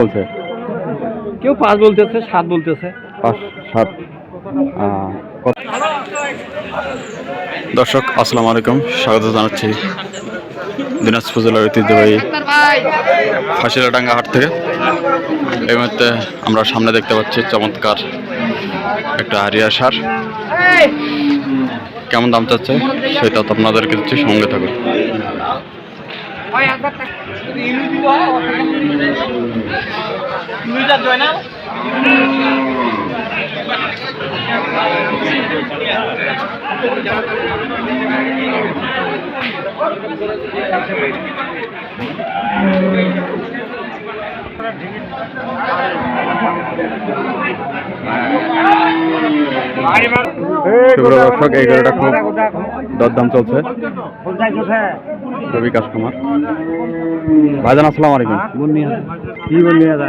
বলছে কেউ 5 বলতেছে, 7 বলতেছে। 5 7। দর্শক আসসালামু আলাইকুম, স্বাগত জানাচ্ছি দিনাজপুর জেলার ঐতিহ্যবাহী ফাঁসিলাডাঙ্গা হাট থেকে। এই মুহূর্তে আমরা সামনে দেখতে পাচ্ছি চমৎকার একটা আরিয়া সার। কেমন দাম চাচ্ছে সেটা তো আপনাদেরকে দিচ্ছি, সঙ্গে থাকুন। শুভ্র দর্শক, এই গাড়িটা খুব দরদাম চলছে। রবি কাস্টমার। ভাইজান আসসালামু আলাইকুম। কি বললি দাদা?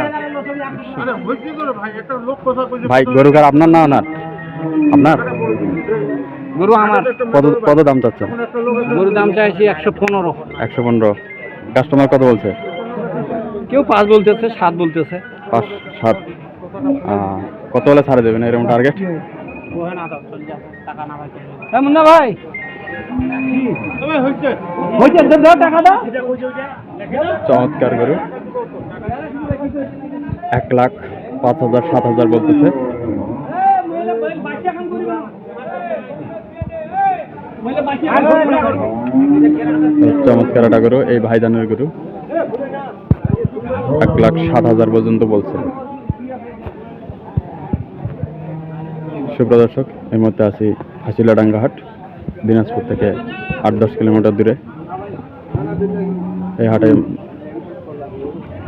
ভাই গরুকার আপনার না ওনার? আপনার গরু আমার। কত দাম চাচ্ছেন? গরুর দাম চাইছি 115। 115। কাস্টমার কত বলছে? কেউ 5 বলতেছে, 7 বলতেছে। 5 7। কত হলে ছাড়ে দেবেন এরকম টার্গেট? মুন্না ভাই চমৎকার গরু। 1,05,000 7,000 বলতেছে। চমৎকার একটা গরু, এই ভাইজানের গরু। 1,07,000 পর্যন্ত বলছে। সুপ্রদর্শক, এই মুহূর্তে আছি ফাঁসিলাডাঙ্গা হাট, দিনাজপুর থেকে 8-10 কিলোমিটার দূরে। এই হাটে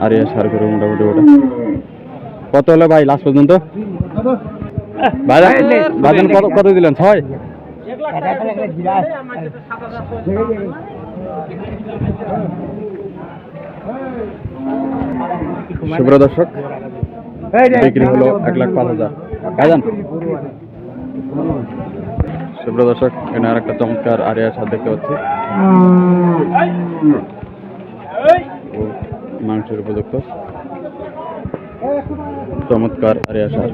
আরিয়া সার গরু মোটামুটি ওটা। কত হলো ভাই লাস্ট পর্যন্ত? ভাইজান কত দিলেন? 6। সুপ্রদর্শক, বিক্রি হলো 1,05,000। ভাইজান সুপ্রদর্শক, এখানে আর একটা চমৎকার আরিয়া সার দেখতে পাচ্ছি, মাংসের উপযুক্ত চমৎকার আরিয়া সার।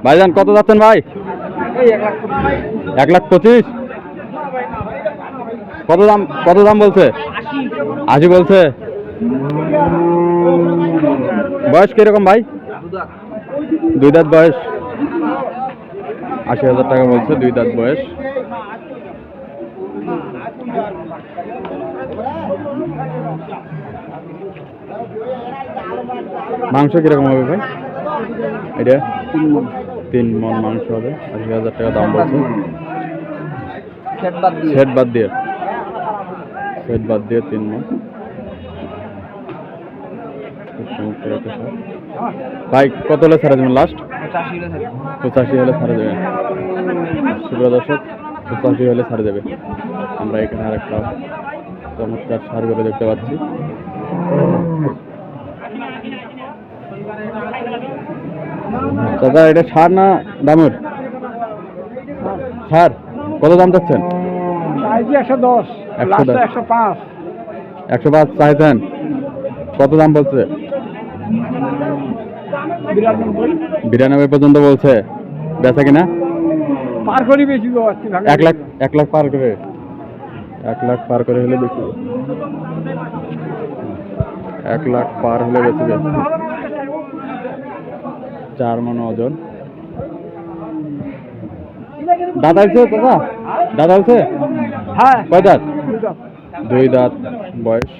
ভাইজান কত যাচ্ছেন ভাই? 1,25,000। কত দাম বলছে? 80 বলছে। বয়স কিরকম ভাই? 2 দাঁত বয়স। 80,000 টাকা বলছে, 2 দাঁত বয়স। মাংস কিরকম হবে ভাই? এটা 3 মণ মাংস হবে। 80,000 টাকা দাম বলছে। সেট বাদ দিয়ে 3 মণ। ভাই কত হলে ছাড়া দেবেন লাস্ট? 85 হলে ছাড়া দেবেন। সুপ্রদর্শক, 85 হলে ছাড়া দেবে। আমরা এখানে আর একটা চমৎকার সার গরু দেখতে পাচ্ছি। দাদা এটা সার না দামের? সার। কত দাম চাচ্ছেন? 110, 105। 105 চাইছেন? কত দাম বলছে? 92 পর্যন্ত বলছে। বেচা কিনা পার করি বেশি। 1 লাখ পার করে, 1 লাখ পার করে হলে বেশি। 1 লাখ পার হলে বেশি। 4 মণ ওজন। দাদা আছে দাদা? দাদা আছে? হ্যাঁ। কয় দাঁত? 2 দাঁত বয়স।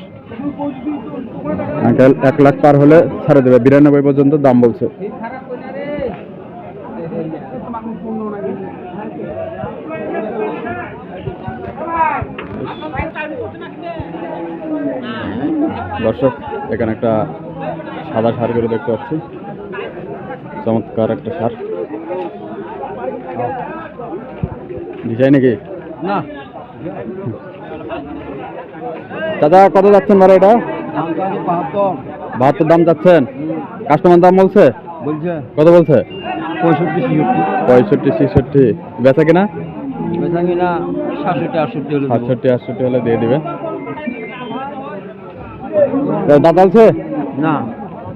1 লাখ পার হলে ছাড়ে দেবে। 92 পর্যন্ত দাম বলছে। দর্শক, এখানে একটা সাদা সার গরু দেখতে পাচ্ছি, চমৎকার একটা সার। দিশাই নাকি? না। দাদা কত যাচ্ছেন ভাড়া এটা? 72 72 দাম যাচ্ছেন। কাস্টমার দাম বলছে বলছে কত বলছে? 65 65 66। বেচা কিনা? বেচা কিনা 67 হলে 67 হলে দিয়ে দিবে। দাঁত আছে? না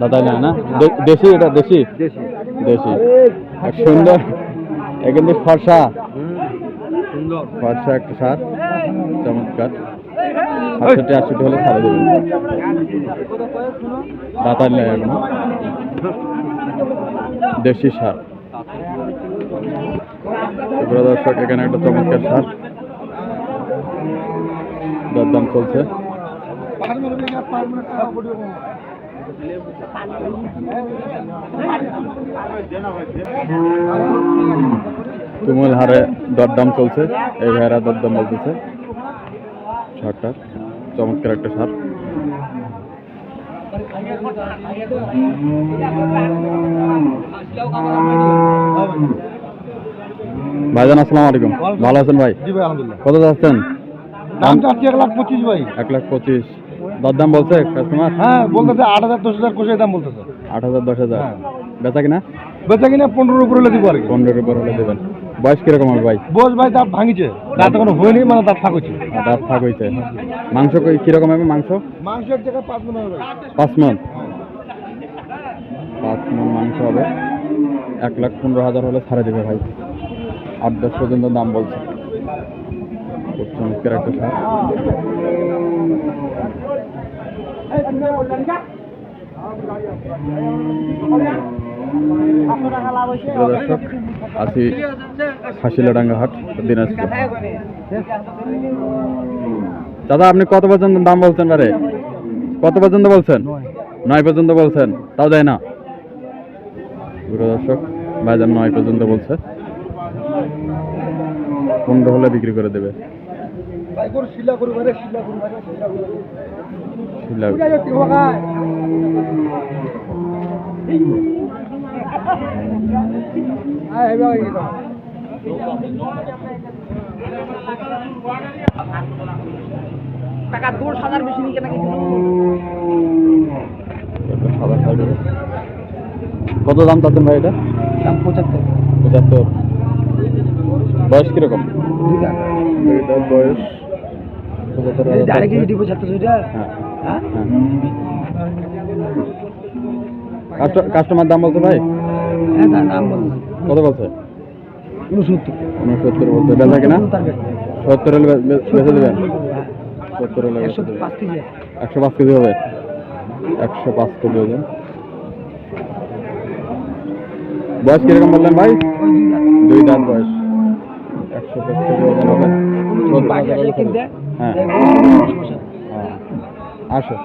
দাদা না না দেশি, এটা দেশি দেশি দেশি। আর সুন্দর কিন্তু ফর্সা সুন্দর ফর্সা একটা সার, চমৎকার। 67 হলে ছাড়ে দেবে। দাঁতার নেই এখনো, দেশি সার। প্রিয় দর্শক, এখানে একটা চমৎকার সার, দরদাম চলছে। তুমুল হারে দরদাম চলছে, এই ভাইয়েরা দরদাম বলতেছে। সারটা চমৎকার একটা সার। ভাইজান আসসালামু আলাইকুম, ভালো আছেন ভাই? জি ভাই আলহামদুলিল্লাহ। কত যাচ্ছেন? দাম চাচ্ছি 1,25,000 ভাই। 1,25,000 দরদাম বলছে কাস্টমার? হ্যাঁ বলতেছে 8,000 10,000 কোষের দাম বলতেছে। 8,000 10,000। হ্যাঁ। বেচা কিনা? বেচা কিনা 15 উপরে হলে দিব আর কি। 15-র উপর হলে দেবেন। বয়স কিরকম হবে ভাই? বস ভাই দাঁত ভাঙিছে, দাঁত এখনো হয়নি, মানে দাঁত থাকছে। দাঁত ফাঁক হয়েছে। মাংস কিরকম হবে? মাংস মাংস এক জায়গায় 5 মণ হবে ভাই। 5 মণ। 5 মণ মাংস হবে। 1,15,000 হলে ছাড়ে দেবে ভাই। 8-10 পর্যন্ত দাম বলছে। খুব চমৎকার একটা সার। প্রিয় দর্শক, আছি হাসিলাডাঙ্গা হাট, দিনাজপুর। দাদা আপনি কত পর্যন্ত দাম বলছেন? বারে কত পর্যন্ত বলছেন? 9 পর্যন্ত বলছেন, তাও দেয় না। প্রিয় দর্শক, বাজার 9 পর্যন্ত বলছে। 15 হলে বিক্রি করে দেবে। ভাই করে শিলা করে ভাই, শিলা করে ভাই, শিলা করে। টাকা 10,000 বেশি নিয়ে নাকি কত দাম চাচ্ছেন ভাই এটা? 75। বয়স কিরকম? 2 লাখ দুই দাঁত বয়স। 75,000 ডাইরেক্ট কি দিব 76 হ্যাঁ হ্যাঁ কাস্টমার দাম বলছে ভাই? হ্যাঁ দাম বলুন কত বলছে? 69 69 বলছে। বেচা কিনা? 70 হলে বেচে দেবেন। 70 হলে বেচে দেবেন। 105 কেজি 105 কেজি হবে। 105 কেজি ওজন। বয়স কিরকম বললেন ভাই? 2 দাঁত বয়স। 105 কেজি ওজন হবে। 70,000 হলে ছাড়ে। হ্যাঁ আসো।